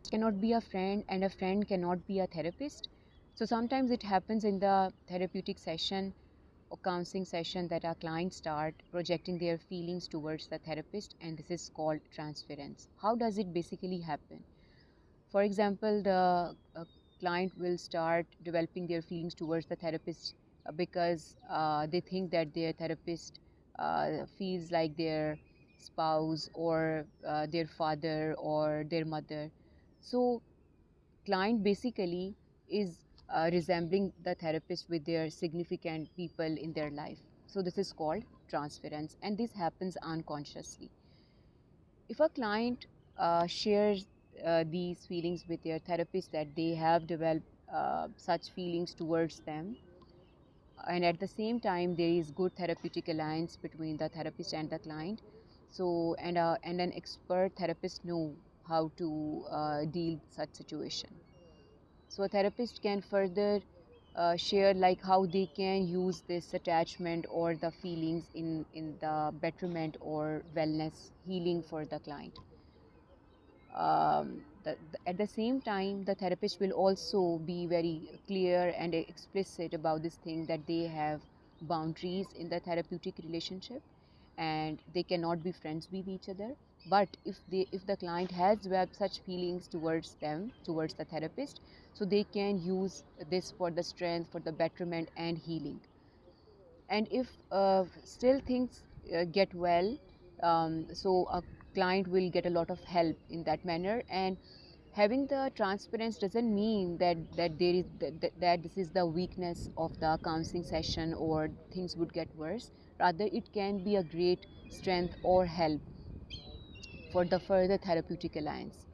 cannot be a friend and a friend cannot be a therapist. So sometimes it happens in the therapeutic session or counseling session that our clients start projecting their feelings towards the therapist, and this is called transference. How does it basically happen? For example, the client will start developing their feelings towards the therapist because they think that their therapist feels like their spouse or their father or their mother. So client basically is resembling the therapist with their significant people in their life. So this is called transference, and this happens unconsciously. If a client shares these feelings with their therapist, that they have developed such feelings towards them, and at the same time there is good therapeutic alliance between the therapist and the client, so and an expert therapist know how to deal such situation. So a therapist can further share like how they can use this attachment or the feelings in the betterment or wellness healing for the client. At the same time, the therapist will also be very clear and explicit about this thing, that they have boundaries in the therapeutic relationship and they cannot be friends with each other. But if the client has developed such feelings towards them, towards the therapist, so they can use this for the strength, for the betterment and healing. And if still things get well, so a client will get a lot of help in that manner. And having the transparency doesn't mean that there is that this is the weakness of the counseling session or things would get worse. Rather, it can be a great strength or help for the further therapeutic alliance.